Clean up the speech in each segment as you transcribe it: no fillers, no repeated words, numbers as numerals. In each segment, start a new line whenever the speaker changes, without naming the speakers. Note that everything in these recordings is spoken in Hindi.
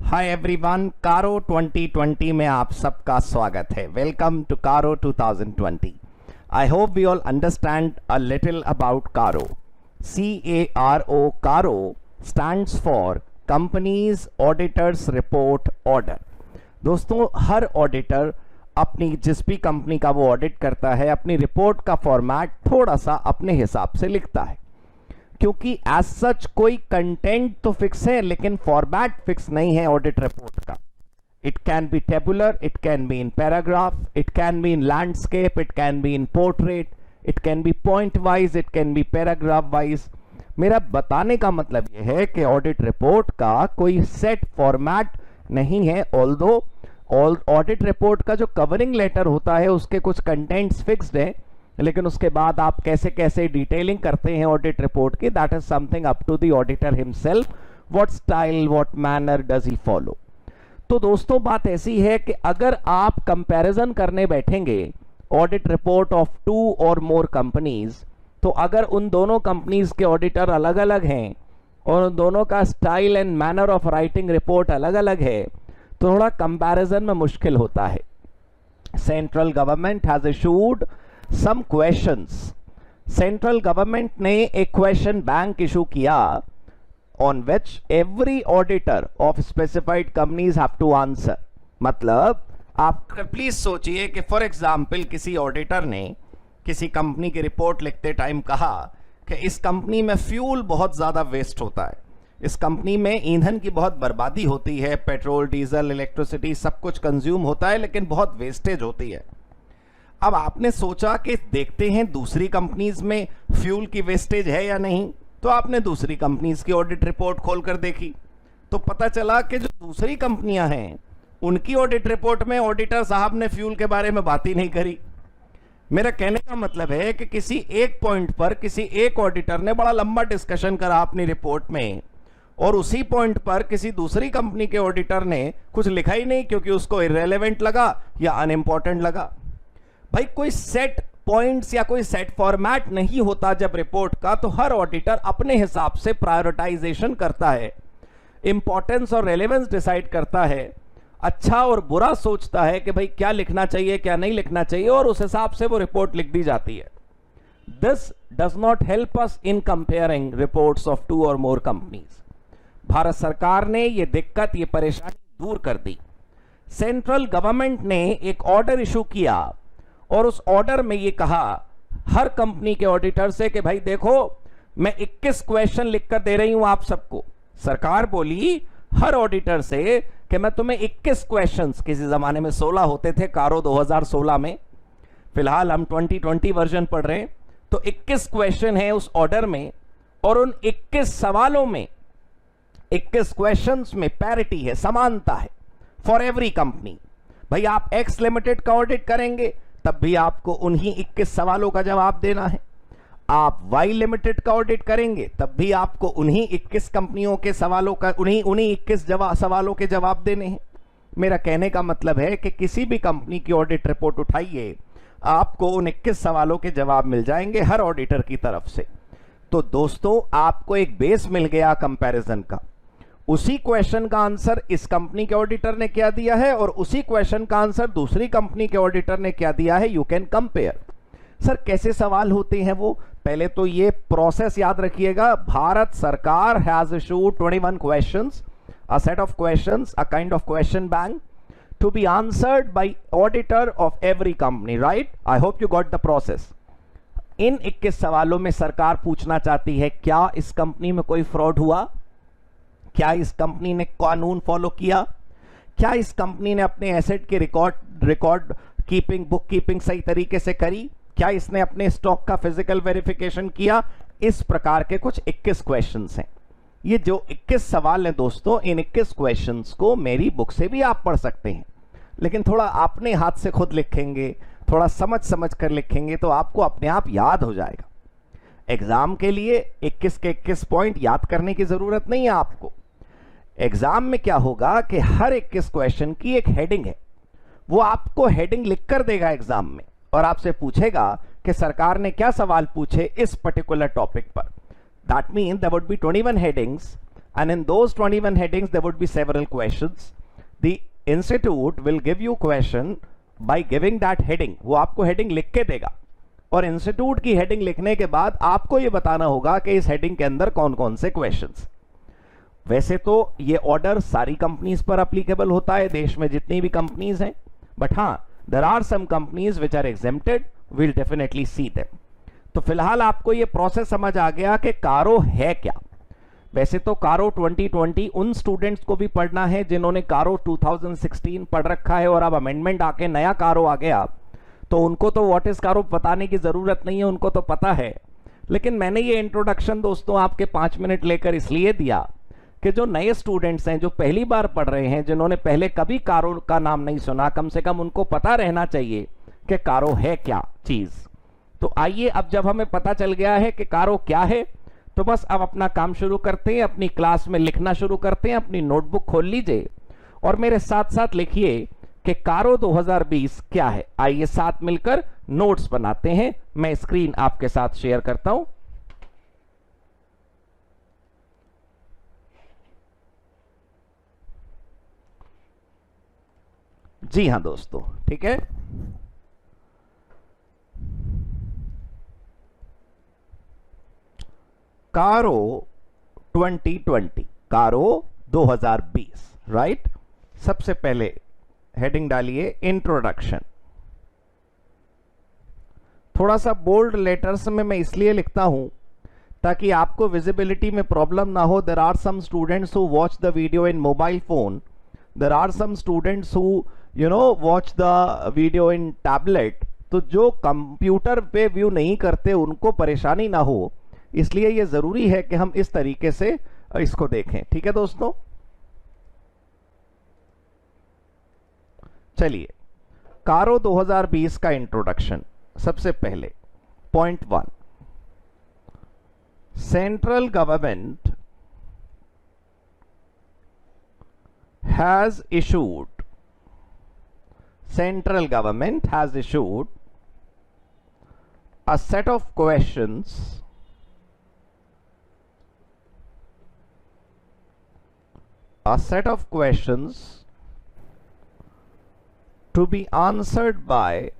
हाय एवरीवन, कारो 2020 में आप सबका स्वागत है। Welcome to CARO 2020। I hope we all understand a little about CARO. CARO, CARO stands for companies auditors report order. दोस्तों, हर ऑडिटर अपनी जिस भी कंपनी का वो ऑडिट करता है अपनी रिपोर्ट का फॉर्मेट थोड़ा सा अपने हिसाब से लिखता है, क्योंकि एज सच कोई कंटेंट तो फिक्स है लेकिन फॉर्मेट फिक्स नहीं है ऑडिट रिपोर्ट का। It can be tabular, it can be in paragraph, it can be in landscape, it can be in portrait, it can be point wise, it can be paragraph wise. मेरा बताने का मतलब यह है कि ऑडिट रिपोर्ट का कोई सेट फॉर्मेट नहीं है। ऑल्दो ऑडिट रिपोर्ट का जो कवरिंग लेटर होता है उसके कुछ कंटेंट्स फिक्स्ड है, लेकिन उसके बाद आप कैसे कैसे डिटेलिंग करते हैं ऑडिट रिपोर्ट की, that is something up to the auditor himself. What style, what manner does he follow. तो दोस्तों, बात ऐसी है कि अगर आप कंपैरिजन करने बैठेंगे ऑडिट रिपोर्ट ऑफ 2 और मोर कंपनीज, तो अगर उन दोनों कंपनीज के ऑडिटर अलग अलग हैं और उन दोनों का style and manner of writing report अलग अलग है, तो थोड़ा कंपैरिजन में मुश्किल होता है। Central government has issued some questions। Central government ने एक क्वेश्चन बैंक इशू किया on which every auditor of specified companies have to answer। मतलब आप प्लीज सोचिए कि फॉर एग्जाम्पल किसी ऑडिटर ने किसी कंपनी की रिपोर्ट लिखते टाइम कहा कि इस कंपनी में फ्यूल बहुत ज्यादा वेस्ट होता है, इस कंपनी में ईंधन की बहुत बर्बादी होती है, पेट्रोल, डीजल, इलेक्ट्रिसिटी सब कुछ कंज्यूम होता है लेकिन बहुत वेस्टेज होती है। अब आपने सोचा कि देखते हैं दूसरी कंपनीज में फ्यूल की वेस्टेज है या नहीं, तो आपने दूसरी कंपनीज की ऑडिट रिपोर्ट खोलकर देखी तो पता चला कि जो दूसरी कंपनियां हैं उनकी ऑडिट रिपोर्ट में ऑडिटर साहब ने फ्यूल के बारे में बात ही नहीं करी। मेरा कहने का मतलब है कि किसी एक पॉइंट पर किसी एक ऑडिटर ने बड़ा लंबा डिस्कशन करा अपनी रिपोर्ट में, और उसी पॉइंट पर किसी दूसरी कंपनी के ऑडिटर ने कुछ लिखा ही नहीं क्योंकि उसको इररेलेवेंट लगा या अनइम्पॉर्टेंट लगा। भाई, कोई सेट पॉइंट्स या कोई सेट फॉर्मेट नहीं होता जब रिपोर्ट का, तो हर ऑडिटर अपने हिसाब से प्रायोरिटाइजेशन करता है, इंपॉर्टेंस और रेलेवेंस डिसाइड करता है, अच्छा और बुरा सोचता है कि भाई क्या लिखना चाहिए क्या नहीं लिखना चाहिए, और उस हिसाब से वो रिपोर्ट लिख दी जाती है। This does not help us in comparing reports of 2 और मोर कंपनीज। भारत सरकार ने ये दिक्कत, ये परेशानी दूर कर दी। सेंट्रल गवर्नमेंट ने एक ऑर्डर इशू किया और उस ऑर्डर में ये कहा हर कंपनी के ऑडिटर से कि भाई देखो, मैं 21 क्वेश्चन लिखकर दे रही हूं आप सबको। सरकार बोली हर ऑडिटर से कि मैं तुम्हें 21 क्वेश्चंस, किसी जमाने में 16 होते थे कारो 2016 में, फिलहाल हम 2020 वर्जन पढ़ रहे हैं, तो 21 क्वेश्चन है उस ऑर्डर में, और उन 21 सवालों में 21 क्वेश्चंस में पैरिटी है, समानता है फॉर एवरी कंपनी। भाई, आप एक्स लिमिटेड का ऑडिट करेंगे तब भी आपको उन्हीं 21 सवालों का जवाब देना है, आप वाई लिमिटेड का ऑडिट करेंगे तब भी आपको उन्हीं 21 कंपनियों के सवालों का उन्हीं 21 सवालों के जवाब देने हैं। मेरा कहने का मतलब है कि किसी भी कंपनी की ऑडिट रिपोर्ट उठाइए, आपको उन 21 सवालों के जवाब मिल जाएंगे हर ऑडिटर की तरफ से। तो दोस्तों, आपको एक बेस मिल गया कंपैरिजन का। उसी क्वेश्चन का आंसर इस कंपनी के ऑडिटर ने क्या दिया है और उसी क्वेश्चन का आंसर दूसरी कंपनी के ऑडिटर ने क्या दिया है, यू कैन कंपेयर। सर, कैसे सवाल होते हैं वो? पहले तो ये प्रोसेस याद रखिएगा। भारत सरकार has issued 21 questions, a set of questions, a kind of question bank to be answered by auditor of every company, right? I hope you got the process. इन 21 सवालों में सरकार पूछना चाहती है क्या इस कंपनी में कोई फ्रॉड हुआ, क्या इस कंपनी ने कानून फॉलो किया, क्या इस कंपनी ने अपने एसेट के रिकॉर्ड कीपिंग, बुक कीपिंग सही तरीके से करी, क्या इसने अपने स्टॉक का फिजिकल वेरिफिकेशन किया। इस प्रकार के कुछ 21 क्वेश्चंस हैं। ये जो 21 सवाल हैं दोस्तों, इन 21 क्वेश्चंस को मेरी बुक से भी आप पढ़ सकते हैं, लेकिन थोड़ा अपने हाथ से खुद लिखेंगे, थोड़ा समझ कर लिखेंगे तो आपको अपने आप याद हो जाएगा। एग्जाम के लिए 21 के 21 पॉइंट याद करने की जरूरत नहीं है आपको। एग्जाम में क्या होगा कि हर 21 क्वेश्चन की एक हेडिंग है, वो आपको हेडिंग लिख कर देगा एग्जाम में और आपसे पूछेगा कि सरकार ने क्या सवाल पूछे इस पर्टिकुलर टॉपिक पर। That mean there would be 21 headings and in those 21 headings there would be several questions. The institute will give you question by giving that heading. वो आपको heading लिख के देगा और इंस्टीट्यूट की हेडिंग लिखने के बाद आपको ये बताना होगा कि इस हेडिंग के अंदर कौन कौन से क्वेश्चंस। वैसे तो ये ऑर्डर सारी कंपनीज पर एप्लीकेबल होता है, देश में जितनी भी कंपनीज हैं, बट हाँ there are some companies which are exempted, will definitely see them. तो फिलहाल आपको ये प्रोसेस समझ आ गया कि कारो है क्या। वैसे तो कारो 2020 उन स्टूडेंट्स को भी पढ़ना है जिन्होंने कारो 2016 पढ़ रखा है और अब अमेंडमेंट आके नया कारो आ गया, तो उनको तो व्हाट इज कारो बताने की जरूरत नहीं है, उनको तो पता है। लेकिन मैंने ये इंट्रोडक्शन दोस्तों आपके 5 मिनट लेकर इसलिए दिया कि जो नए स्टूडेंट्स हैं, जो पहली बार पढ़ रहे हैं, जिन्होंने पहले कभी कारो का नाम नहीं सुना, कम से कम उनको पता रहना चाहिए कि कारो है क्या चीज। तो आइए, अब जब हमें पता चल गया है कि कारो क्या है, तो बस अब अपना काम शुरू करते हैं, अपनी क्लास में लिखना शुरू करते हैं। अपनी नोटबुक खोल लीजिए और मेरे साथ साथ लिखिए कि कारो 2020 क्या है। आइए साथ मिलकर नोट्स बनाते हैं। मैं स्क्रीन आपके साथ शेयर करता हूं। जी हां दोस्तों, ठीक है। कारो 2020, कारो 2020, राइट। सबसे पहले हेडिंग डालिए इंट्रोडक्शन। थोड़ा सा बोल्ड लेटर्स में मैं इसलिए लिखता हूं ताकि आपको विजिबिलिटी में प्रॉब्लम ना हो। There are some students who watch the video in mobile phone, there are some students who watch the video in tablet. तो जो कंप्यूटर पे व्यू नहीं करते उनको परेशानी ना हो, इसलिए यह जरूरी है कि हम इस तरीके से इसको देखें। ठीक है दोस्तों, चलिए कारो 2020 का इंट्रोडक्शन। सबसे पहले point 1, central government has issued a set of questions to be answered by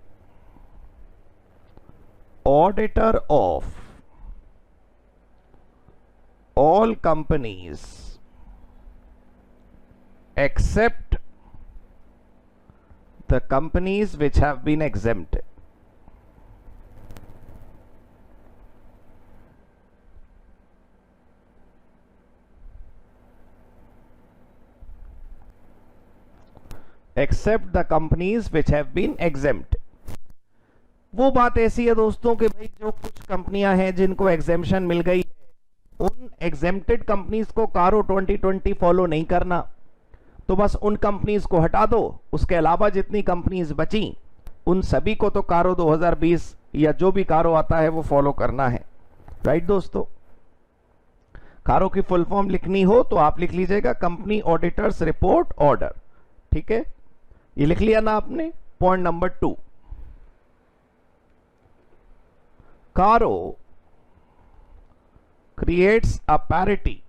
auditor of all companies except the companies which have been exempted. Except the companies which have been exempt. वो बात ऐसी है दोस्तों कि भाई जो कुछ कंपनियां हैं जिनको एग्जेम्पशन मिल गई, उन एग्जेम्प्टेड कंपनीज को कारो 2020 फॉलो नहीं करना, तो बस उन कंपनीज को हटा दो। उसके अलावा जितनी कंपनीज बची उन सभी को तो कारो 2020 या जो भी कारो आता है वो फॉलो करना है, राइट दोस्तों। कारो की फुल फॉर्म लिखनी हो तो आप लिख लीजिएगा कंपनी ऑडिटर्स रिपोर्ट ऑर्डर। ठीक है, ये लिख लिया ना आपने। पॉइंट नंबर 2, कारो क्रिएट्स अ पैरिटी।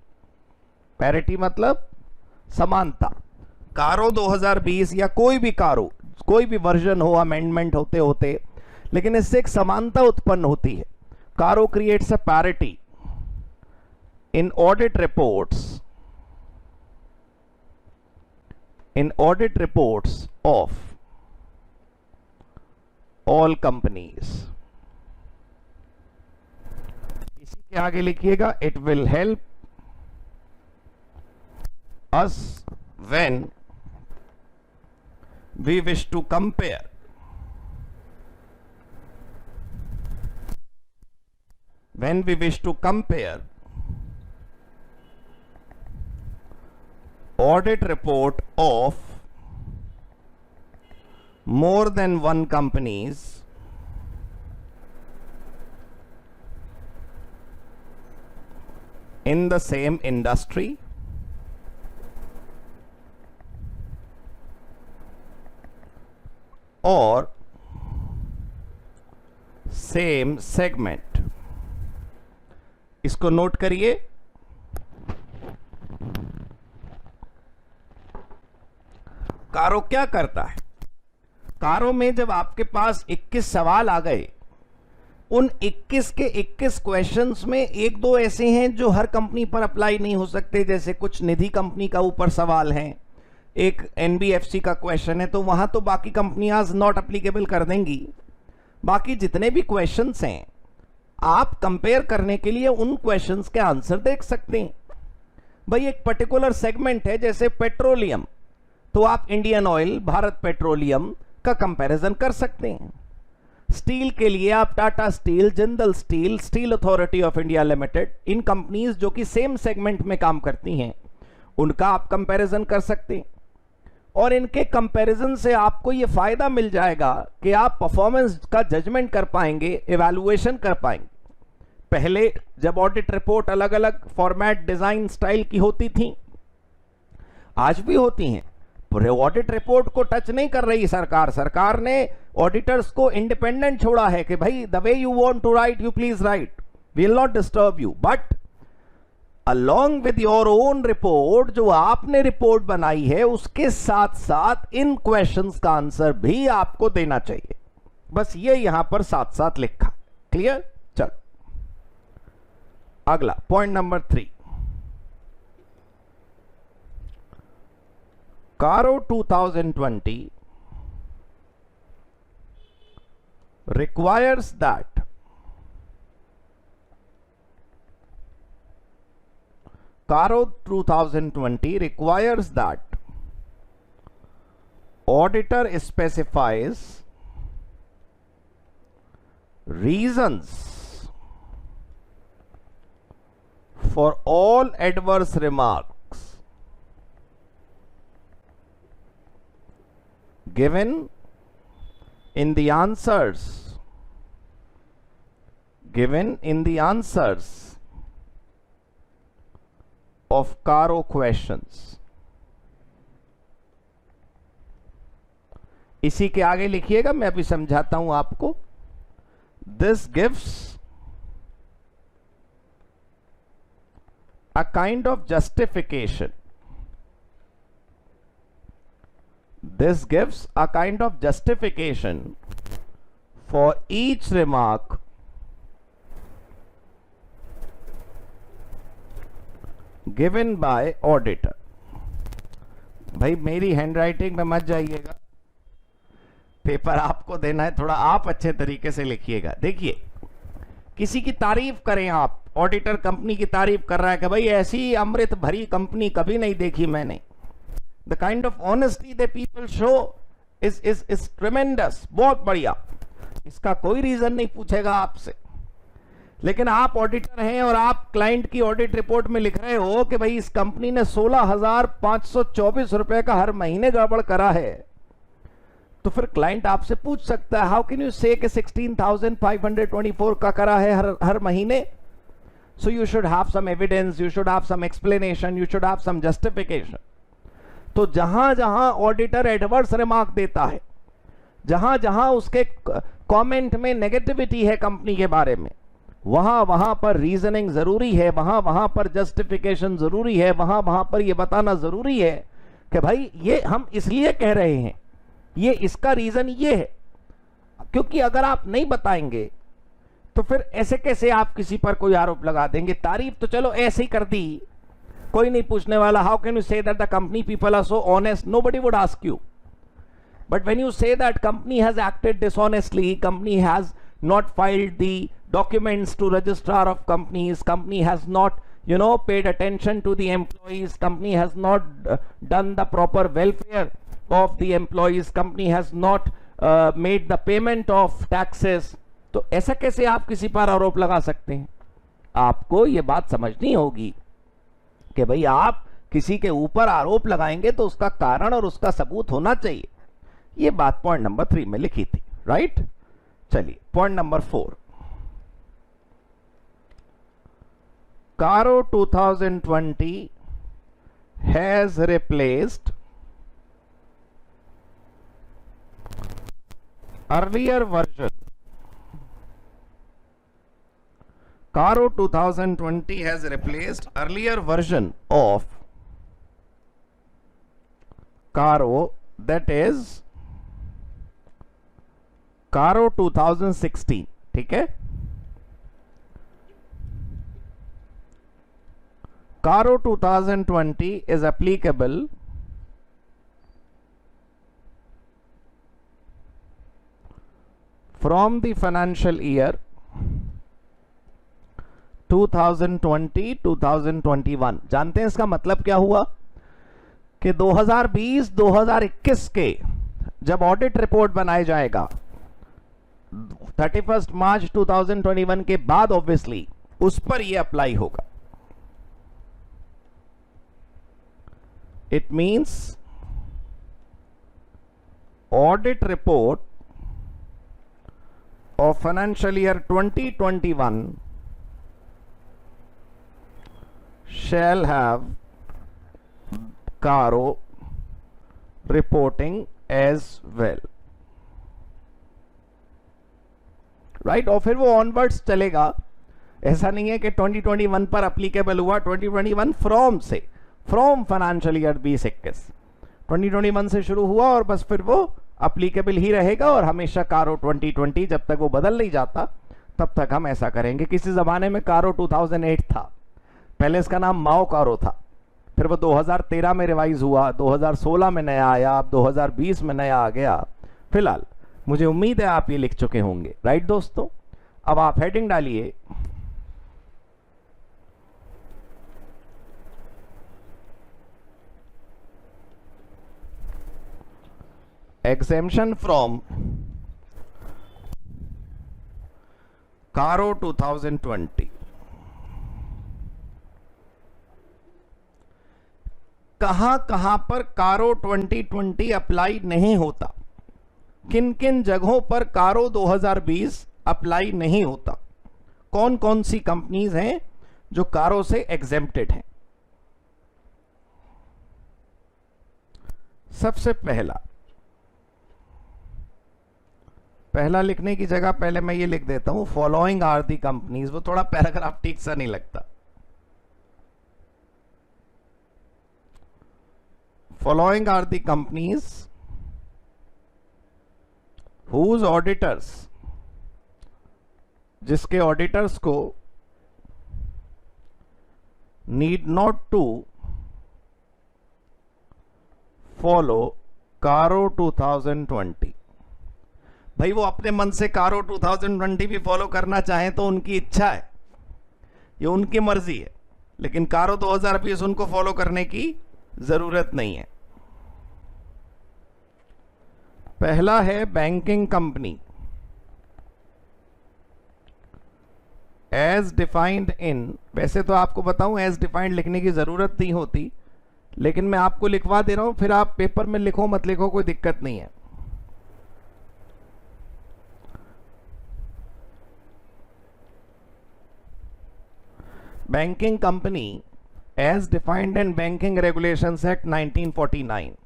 पैरिटी मतलब समानता। कारो 2020 या कोई भी कारो, कोई भी वर्जन हो अमेंडमेंट होते होते, लेकिन इससे एक समानता उत्पन्न होती है। कारो creates a parity in audit reports of all companies. इसी के आगे लिखिएगा, it will help us when we wish to compare audit report of more than one companies in the same industry और सेम सेगमेंट। इसको नोट करिए, कारो क्या करता है? कारो में जब आपके पास 21 सवाल आ गए, उन 21 के 21 क्वेश्चंस में एक दो ऐसे हैं जो हर कंपनी पर अप्लाई नहीं हो सकते, जैसे कुछ निधि कंपनी का ऊपर सवाल है, एक एनबीएफसी का क्वेश्चन है, तो वहां तो बाकी कंपनियां नॉट एप्लीकेबल कर देंगी। बाकी जितने भी क्वेश्चंस हैं आप कंपेयर करने के लिए उन क्वेश्चंस के आंसर देख सकते हैं। भाई एक पर्टिकुलर सेगमेंट है जैसे पेट्रोलियम, तो आप इंडियन ऑयल, भारत पेट्रोलियम का कंपैरिजन कर सकते हैं। स्टील के लिए आप Tata steel, Jindal steel, steel authority of India limited, in companies जो कि सेम सेगमेंट में काम करती हैं, उनका आप कंपैरिजन कर सकते हैं। और इनके कंपैरिजन से आपको यह फायदा मिल जाएगा कि आप परफॉर्मेंस का जजमेंट कर पाएंगे, इवैल्यूएशन कर पाएंगे। पहले जब ऑडिट रिपोर्ट अलग अलग फॉर्मेट, डिजाइन, स्टाइल की होती थी, आज भी होती हैं, ऑडिट रिपोर्ट को टच नहीं कर रही सरकार। सरकार ने ऑडिटर्स को इंडिपेंडेंट छोड़ा है कि भाई the way you want to write you please write, we will not disturb you, but along with your own report, जो आपने रिपोर्ट बनाई है उसके साथ साथ इन क्वेश्चंस का आंसर भी आपको देना चाहिए। बस ये यहां पर साथ साथ लिखा। क्लियर? चलो अगला पॉइंट नंबर 3, कारो 2020 requires that Caro 2020 requires that auditor specifies reasons for all adverse remarks given in the answers of Caro questions। इसी के आगे लिखिएगा, मैं अभी समझाता हूं आपको। This gives a kind of justification. This gives a kind of justification for each remark given by auditor। भाई मेरी हैंडराइटिंग में मत जाइएगा, पेपर आपको देना है, थोड़ा आप अच्छे तरीके से लिखिएगा। देखिए, किसी की तारीफ करें आप, ऑडिटर कंपनी की तारीफ कर रहा है कि भाई ऐसी अमृत भरी कंपनी कभी नहीं देखी मैंने, the kind of honesty the people show is ट्रेमेंडस, बहुत बढ़िया, इसका कोई रीजन नहीं पूछेगा आपसे। लेकिन आप ऑडिटर हैं और आप क्लाइंट की ऑडिट रिपोर्ट में लिख रहे हो कि भाई इस कंपनी ने 16,524 रुपए का हर महीने गड़बड़ करा है, तो फिर क्लाइंट आपसे पूछ सकता है, हाउ कैन यू से कि 16,524 का करा है हर महीने? So you should have some evidence, you should have some explanation, you should have some justification. तो जहां जहां ऑडिटर एडवर्स रिमार्क देता है, जहां जहां उसके कमेंट में नेगेटिविटी है कंपनी के बारे में, वहां वहां पर रीजनिंग जरूरी है, वहां वहां पर जस्टिफिकेशन जरूरी है, वहां वहां पर यह बताना जरूरी है कि भाई ये हम इसलिए कह रहे हैं, ये इसका रीजन ये है। क्योंकि अगर आप नहीं बताएंगे तो फिर ऐसे कैसे आप किसी पर कोई आरोप लगा देंगे? तारीफ तो चलो ऐसे ही कर दी, कोई नहीं पूछने वाला, how can you say that the company people are so honest, nobody would ask you. But when you say that company has acted dishonestly, company has not filed the documents to registrar of companies, company has not paid attention to the employees, company has not done the proper welfare of the employees, company has not made the payment of taxes, तो ऐसा कैसे आप किसी पर आरोप लगा सकते हैं? आपको ये बात समझनी होगी कि भाई आप किसी के ऊपर आरोप लगाएंगे तो उसका कारण और उसका सबूत होना चाहिए। ये बात पॉइंट नंबर 3 में लिखी थी, राइट? चलिए point number 4, Caro 2020 has replaced earlier version. Caro 2020 has replaced earlier version of Caro that is कारो 2016, ठीक है। कारो 2020 is applicable from the financial year 2020-2021। जानते हैं इसका मतलब क्या हुआ कि 2020-2021 के जब ऑडिट रिपोर्ट बनाया जाएगा 31 मार्च 2021 के बाद ऑब्वियसली उस पर यह अप्लाई होगा। It means audit report of financial year 2021 shall have Caro reporting as well, right. और फिर वो ऑनवर्ड्स चलेगा, ऐसा नहीं है कि 2021 पर अप्लीकेबल हुआ, 2021 फ्रॉम फाइनेंशियल ईयर 2021 2021 से शुरू हुआ और बस फिर वो अप्लीकेबल ही रहेगा और हमेशा कारो 2020 जब तक वो बदल नहीं जाता तब तक हम ऐसा करेंगे। किसी जमाने में कारो 2008 था, पहले इसका नाम माओ कारो था, फिर वो 2013 में रिवाइज हुआ, 2016 में नया आया, अब 2020 में नया आ गया। फिलहाल मुझे उम्मीद है आप ये लिख चुके होंगे, राइट दोस्तों। अब आप हेडिंग डालिए एग्जेम्पशन फ्रॉम कारो 2020। कहां कहां पर कारो 2020 अप्लाई नहीं होता, किन किन जगहों पर कारो 2020 अप्लाई नहीं होता, कौन कौन सी कंपनीज हैं जो कारो से एग्जेम्प्टेड हैं। सबसे पहला लिखने की जगह पहले मैं ये लिख देता हूं, फॉलोइंग आर दी कंपनीज। वो थोड़ा पैराग्राफ ठीक सा नहीं लगता। Following are the companies whose auditors, जिसके ऑडिटर्स को need not to follow कारो 2020। भाई वो अपने मन से कारो 2020 भी फॉलो करना चाहें तो उनकी इच्छा है, ये उनकी मर्जी है, लेकिन कारो 2020 उनको फॉलो करने की जरूरत नहीं है। पहला है banking company, as defined in. वैसे तो आपको बताऊं एज डिफाइंड लिखने की जरूरत नहीं होती, लेकिन मैं आपको लिखवा दे रहा हूं, फिर आप पेपर में लिखो मत लिखो कोई दिक्कत नहीं है। Banking company as defined in banking regulations act 1949,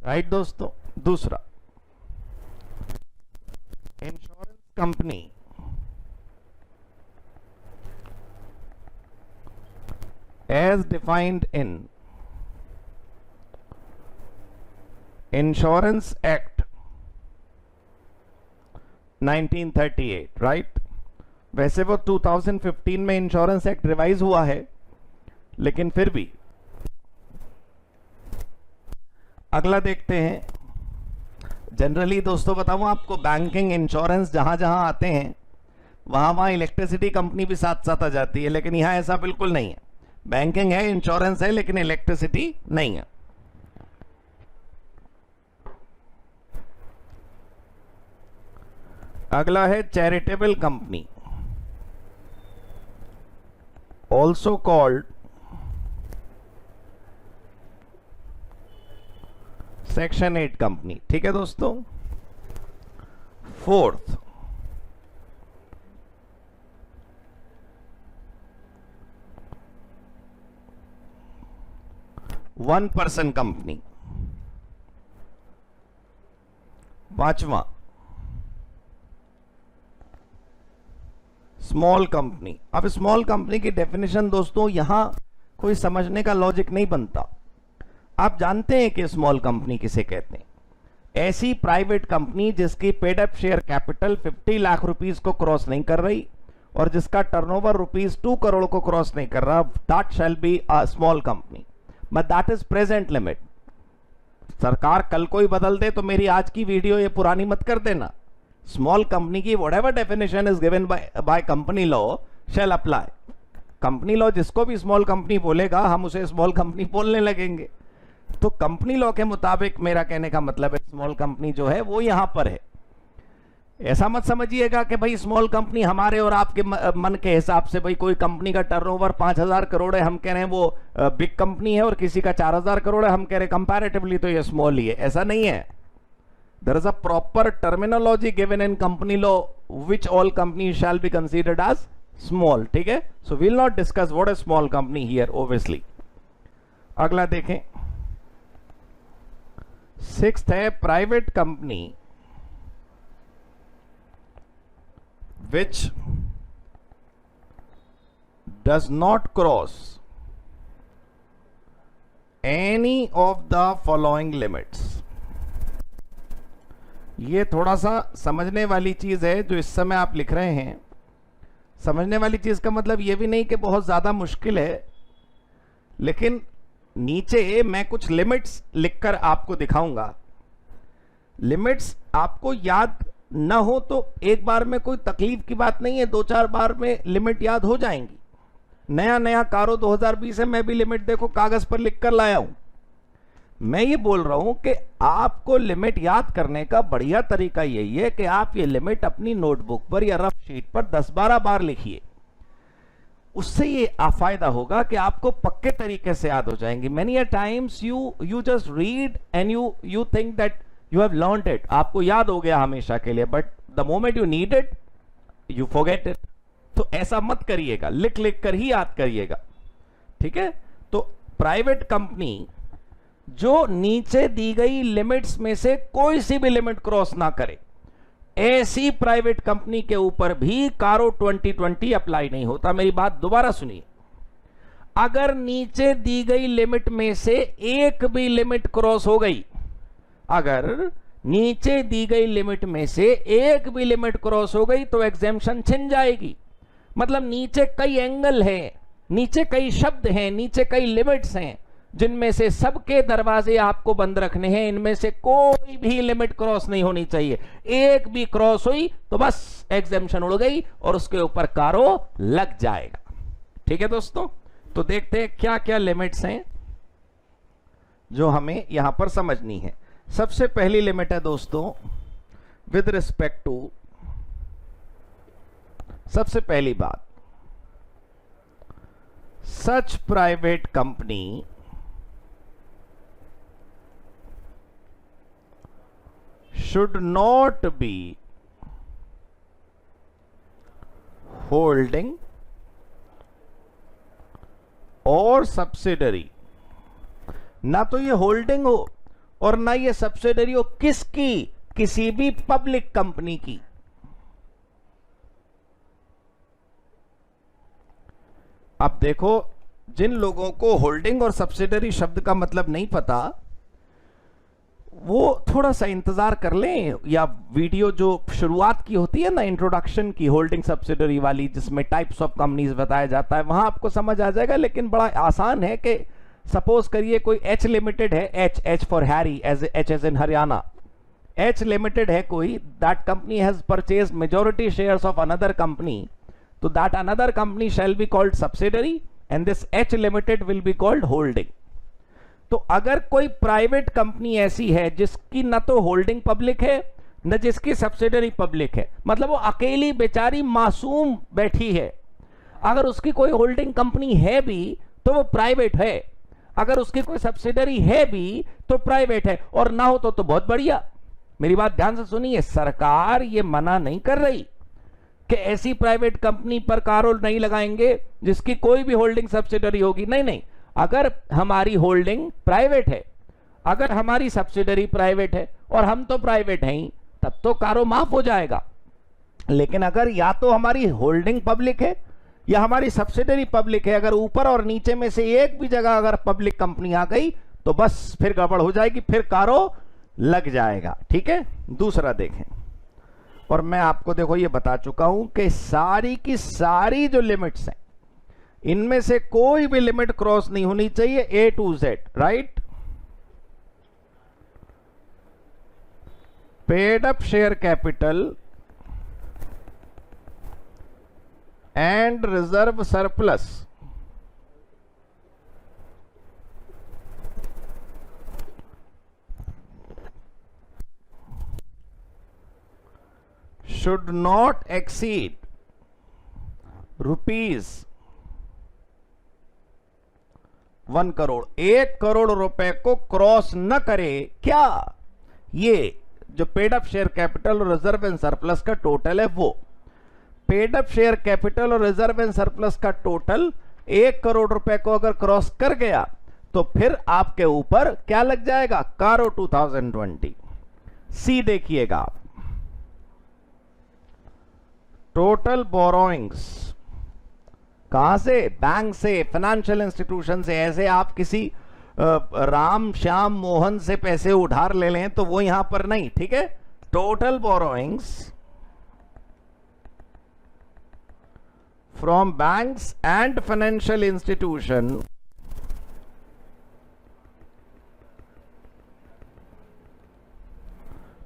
right दोस्तों। दूसरा insurance company as defined in insurance act 1938, right. वैसे वो 2015 में इंश्योरेंस एक्ट रिवाइज हुआ है, लेकिन फिर भी अगला देखते हैं। जनरली दोस्तों बताऊं आपको, बैंकिंग इंश्योरेंस जहां जहां आते हैं वहां वहां इलेक्ट्रिसिटी कंपनी भी साथ साथ आ जाती है, लेकिन यहां ऐसा बिल्कुल नहीं है। बैंकिंग है, इंश्योरेंस है, लेकिन इलेक्ट्रिसिटी नहीं है। अगला है charitable company, also called section 8 company, ठीक है दोस्तों। Fourth, one person company. पांचवा स्मॉल कंपनी। अब स्मॉल कंपनी की डेफिनेशन दोस्तों यहां कोई समझने का लॉजिक नहीं बनता, आप जानते हैं कि स्मॉल कंपनी किसे कहते हैं? ऐसी प्राइवेट कंपनी जिसकी paid up share capital 50 lakh rupees को क्रॉस नहीं कर रही और जिसका टर्नओवर रुपीस 2 करोड़ को क्रॉस नहीं कर रहा, that shall be a small company, but that is present limit. सरकार कल को ही बदल दे तो मेरी आज की वीडियो ये पुरानी मत कर देना। स्मॉल कंपनी की whatever definition is given by company law shall apply. Company law जिसको भी स्मॉल कंपनी बोलेगा हम उसे स्मॉल कंपनी बोलने लगेंगे। तो कंपनी लॉ के मुताबिक मेरा कहने का मतलब है स्मॉल कंपनी जो है वो यहां पर है। ऐसा मत समझिएगा कि भाई स्मॉल कंपनी हमारे और आपके मन के हिसाब से, भाई कोई कंपनी का टर्नओवर 5,000 करोड़ है हम कह रहे हैं वो बिग कंपनी है और किसी का 4,000 करोड़ है हम कह रहे हैं कंपैरेटिवली तो ये स्मॉल ही है। ऐसा नहीं है। There is a proper terminology given in company law which all company shall be considered as small. ठीक है, so will not discuss what is small company here obviously. अगला देखें, 6th है private company which does not cross any of the following limits। ये थोड़ा सा समझने वाली चीज है जो इस समय आप लिख रहे हैं। समझने वाली चीज का मतलब ये भी नहीं कि बहुत ज्यादा मुश्किल है, लेकिन नीचे मैं कुछ लिमिट्स लिखकर आपको दिखाऊंगा। लिमिट्स आपको याद न हो तो एक बार में कोई तकलीफ की बात नहीं है, 2-4 बार में लिमिट याद हो जाएंगी। नया नया कारो 2020 है, मैं भी लिमिट देखो कागज पर लिख कर लाया हूं। मैं ये बोल रहा हूं कि आपको लिमिट याद करने का बढ़िया तरीका यही है कि आप ये लिमिट अपनी नोटबुक पर या रफ शीट पर 10-12 बार लिखिए। उससे ये फायदा होगा कि आपको पक्के तरीके से याद हो जाएंगी। Many a times you just read and you think that you have learned it, आपको याद हो गया हमेशा के लिए, but the moment you need it you forget it। तो ऐसा मत करिएगा, लिख लिख कर ही याद करिएगा। ठीक है, तो प्राइवेट कंपनी जो नीचे दी गई लिमिट्स में से कोई सी भी लिमिट क्रॉस ना करे, ऐसी प्राइवेट कंपनी के ऊपर भी कारो 2020 अप्लाई नहीं होता। मेरी बात दोबारा सुनिए, अगर नीचे दी गई लिमिट में से एक भी लिमिट क्रॉस हो गई, अगर नीचे दी गई लिमिट में से एक भी लिमिट क्रॉस हो गई तो एग्जेम्पशन छिन जाएगी। मतलब नीचे कई एंगल हैं, नीचे कई शब्द हैं, नीचे कई लिमिट्स हैं, जिनमें से सबके दरवाजे आपको बंद रखने हैं। इनमें से कोई भी लिमिट क्रॉस नहीं होनी चाहिए। एक भी क्रॉस हुई तो बस एग्जेम्पशन उड़ गई और उसके ऊपर कारो लग जाएगा। ठीक है दोस्तों, तो देखते हैं क्या क्या लिमिट्स हैं जो हमें यहां पर समझनी है। सबसे पहली लिमिट है दोस्तों विद रिस्पेक्ट टू, सबसे पहली बात, such private company should not be holding और सब्सिडरी। ना तो ये होल्डिंग हो और ना ये सब्सिडरी हो, किसकी? किसी भी पब्लिक कंपनी की। अब देखो, जिन लोगों को होल्डिंग और सब्सिडरी शब्द का मतलब नहीं पता वो थोड़ा सा इंतजार कर लें, या वीडियो जो शुरुआत की होती है ना इंट्रोडक्शन की होल्डिंग सब्सिडरी वाली, जिसमें टाइप्स ऑफ कंपनीज बताया जाता है, वहां आपको समझ आ जाएगा। लेकिन बड़ा आसान है कि सपोज करिए कोई एच लिमिटेड है, H for Harry, H as in Haryana, H limited है कोई, that company has purchased majority shares of another company, तो that another company shall be called subsidiary and this H limited will be called holding. तो अगर कोई प्राइवेट कंपनी ऐसी है जिसकी न तो होल्डिंग पब्लिक है न जिसकी सब्सिडरी पब्लिक है, मतलब वो अकेली बेचारी मासूम बैठी है, अगर उसकी कोई होल्डिंग कंपनी है भी तो वो प्राइवेट है, अगर उसकी कोई सब्सिडरी है भी तो प्राइवेट है, और ना हो तो बहुत बढ़िया। मेरी बात ध्यान से सुनिए, सरकार ये मना नहीं कर रही कि ऐसी प्राइवेट कंपनी पर कारोल नहीं लगाएंगे जिसकी कोई भी होल्डिंग सब्सिडरी होगी। नहीं नहीं, अगर हमारी होल्डिंग प्राइवेट है, अगर हमारी सब्सिडरी प्राइवेट है और हम तो प्राइवेट हैं ही, तब तो कारो माफ हो जाएगा। लेकिन अगर या तो हमारी होल्डिंग पब्लिक है या हमारी सब्सिडरी पब्लिक है, अगर ऊपर और नीचे में से एक भी जगह अगर पब्लिक कंपनी आ गई तो बस फिर गड़बड़ हो जाएगी, फिर कारो लग जाएगा। ठीक है, दूसरा देखें, और मैं आपको देखो ये बता चुका हूं कि सारी की सारी जो लिमिट्स हैं इनमें से कोई भी लिमिट क्रॉस नहीं होनी चाहिए A to Z, right. Paid up share capital and reserve surplus should not exceed ₹1 crore. 1 crore रुपए को क्रॉस न करे क्या? ये जो पेड अप शेयर कैपिटल और रिजर्व एंड सरप्लस का टोटल है, वो पेड अप शेयर कैपिटल और रिजर्व एंड सरप्लस का टोटल 1 करोड़ रुपए को अगर क्रॉस कर गया तो फिर आपके ऊपर क्या लग जाएगा? कारो 2020। सी देखिएगा आप, टोटल बोरोइंग्स कहां से? बैंक से, फाइनेंशियल इंस्टीट्यूशन से। ऐसे आप किसी राम श्याम मोहन से पैसे उधार ले लें तो वो यहां पर नहीं, ठीक है। Total borrowings from banks and financial institution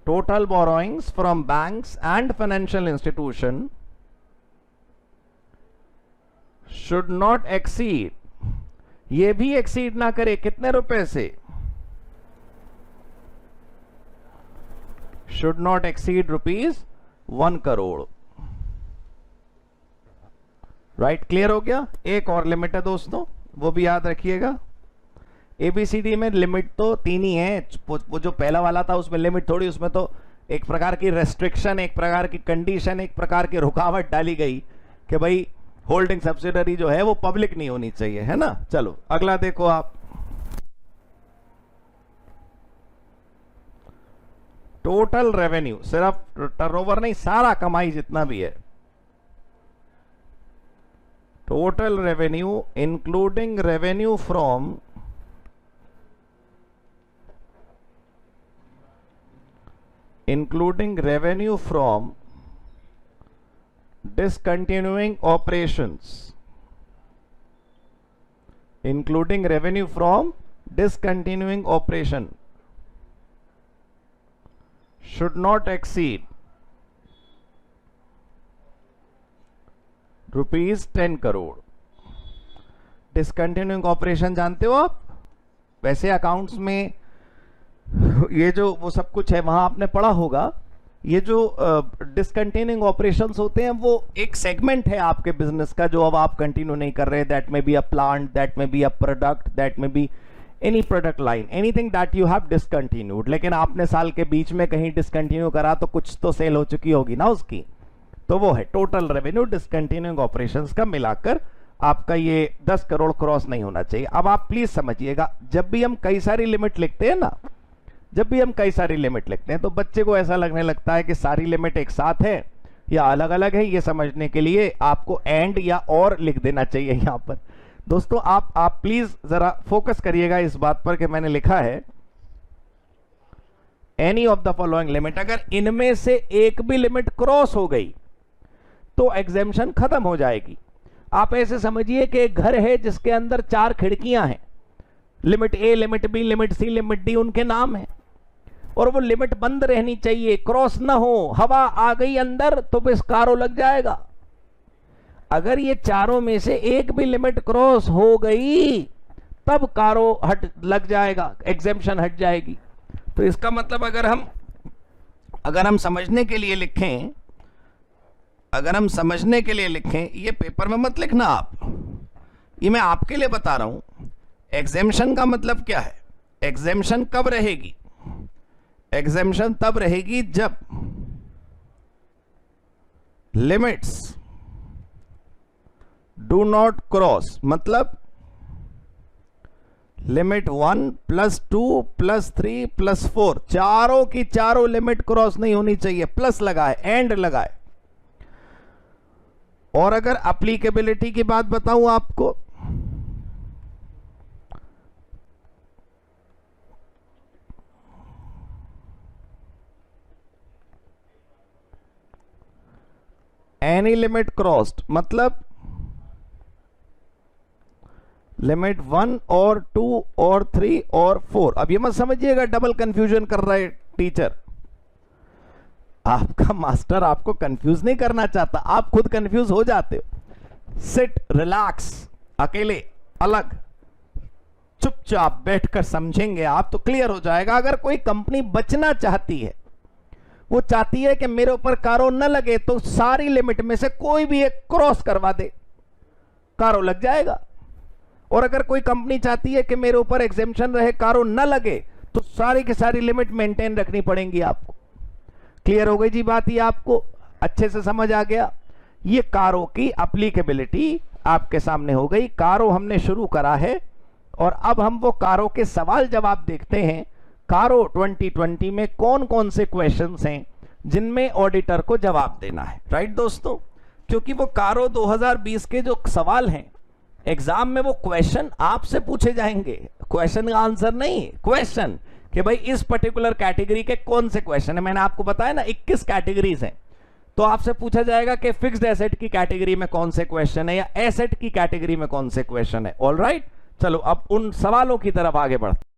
total borrowings from banks and financial institution should not exceed, ये भी exceed ना करे कितने रुपए से? should not exceed ₹1 crore. Right, clear हो गया। एक और लिमिट है दोस्तों, वो भी याद रखिएगा। एबीसीडी में लिमिट तो 3 ही है। वो जो पहला वाला था उसमें लिमिट थोड़ी, उसमें तो एक प्रकार की रेस्ट्रिक्शन, एक प्रकार की कंडीशन, एक प्रकार की रुकावट डाली गई कि भाई होल्डिंग सब्सिडरी जो है वो पब्लिक नहीं होनी चाहिए, है ना। चलो अगला देखो आप, टोटल रेवेन्यू, सिर्फ टर्नओवर नहीं, सारा कमाई जितना भी है। Total revenue including revenue from discontinuing operations, including revenue from discontinuing operation should not exceed ₹10 crore. Discontinuing operation जानते हो आप? वैसे अकाउंट्स में ये जो वो सब कुछ है वहां आपने पढ़ा होगा। ये जो डिसकंटिन्यूइंग ऑपरेशंस होते हैं वो एक सेगमेंट है आपके बिजनेस का जो अब आप कंटिन्यू नहीं कर रहे। दैट में बी अ प्लांट, दैट में बी अ प्रोडक्ट, दैट में be any product line, anything that you have discontinued. लेकिन आपने साल के बीच में कहीं डिसकंटिन्यू करा तो कुछ तो सेल हो चुकी होगी ना उसकी, तो वो है टोटल रेवेन्यू डिसकंटिन्यूइंग ऑपरेशंस का मिलाकर आपका ये 10 करोड़ क्रॉस नहीं होना चाहिए। अब आप प्लीज समझिएगा, जब भी हम कई सारी लिमिट लिखते हैं ना, जब भी हम कई सारी लिमिट लिखते हैं तो बच्चे को ऐसा लगने लगता है कि सारी लिमिट एक साथ है या अलग अलग है। ये समझने के लिए आपको एंड या और लिख देना चाहिए यहां पर। दोस्तों आप प्लीज जरा फोकस करिएगा इस बात पर कि मैंने लिखा है any of the following limit. अगर इनमें से एक भी लिमिट क्रॉस हो गई तो एग्जेम्पशन खत्म हो जाएगी। आप ऐसे समझिए कि एक घर है जिसके अंदर 4 खिड़कियां हैं, लिमिट ए, लिमिट बी, लिमिट सी, लिमिट डी उनके नाम है, और वो लिमिट बंद रहनी चाहिए, क्रॉस ना हो। हवा आ गई अंदर तो बस कारो लग जाएगा। अगर ये चारों में से एक भी लिमिट क्रॉस हो गई तब कारो हट लग जाएगा, एग्जेम्पशन हट जाएगी। तो इसका मतलब अगर हम समझने के लिए लिखें, ये पेपर में मत लिखना आप, ये मैं आपके लिए बता रहा हूं। एग्जेम्पशन का मतलब क्या है? एग्जेम्पशन कब रहेगी? एग्जेम्पशन तब रहेगी जब लिमिट्स डू नॉट क्रॉस, मतलब लिमिट 1 + 2 + 3 + 4 चारों की चारों लिमिट क्रॉस नहीं होनी चाहिए। प्लस लगाए, एंड लगाए। और अगर एप्लीकेबिलिटी की बात बताऊं आपको, तो 1 + 2 + 3 + 4 चारों की चारों लिमिट क्रॉस नहीं होनी चाहिए। प्लस लगाए, एंड लगाए। और अगर एप्लीकेबिलिटी की बात बताऊं आपको, 1 + 2 + 3 + 4 चारों की चारों लिमिट क्रॉस नहीं होनी चाहिए। प्लस लगाए, एंड लगाए। और अगर एप्लीकेबिलिटी की बात बताऊं आपको, एनी लिमिट क्रॉस्ड मतलब लिमिट 1 और 2 और 3 और 4। अब ये मत समझिएगा डबल कंफ्यूजन कर रहा है टीचर, आपका मास्टर आपको कंफ्यूज नहीं करना चाहता, आप खुद कंफ्यूज हो जाते हो। सिट, रिलैक्स, अकेले अलग चुपचाप बैठकर समझेंगे आप तो क्लियर हो जाएगा। अगर कोई कंपनी बचना चाहती है, वो चाहती है कि मेरे ऊपर कारो न लगे, तो सारी लिमिट में से कोई भी एक क्रॉस करवा दे, कारो लग जाएगा। और अगर कोई कंपनी चाहती है कि मेरे ऊपर एग्जेम्पशन रहे, कारो न लगे, तो सारी की सारी लिमिट मेंटेन रखनी पड़ेंगी आपको। क्लियर हो गई जी बात, ये आपको अच्छे से समझ आ गया। ये कारो की एप्लीकेबिलिटी आपके सामने हो गई। कारो हमने शुरू करा है और अब हम वो कारो के सवाल जवाब देखते हैं। कारो 2020 में कौन कौन से क्वेश्चंस हैं जिनमें ऑडिटर को जवाब देना है, राइट दोस्तों। क्योंकि वो कारो 2020 के जो सवाल हैं एग्जाम में, वो क्वेश्चन आपसे पूछे जाएंगे, क्वेश्चन का आंसर नहीं, क्वेश्चन कि भाई इस पर्टिकुलर कैटेगरी के कौन से क्वेश्चन है। मैंने आपको बताया ना 21 कैटेगरीज हैं, तो आपसे पूछा जाएगा कि फिक्स्ड एसेट की कैटेगरी में कौन से क्वेश्चन है या एसेट की कैटेगरी में कौन से क्वेश्चन है। ऑलराइट, चलो अब उन सवालों की तरफ आगे बढ़ते हैं।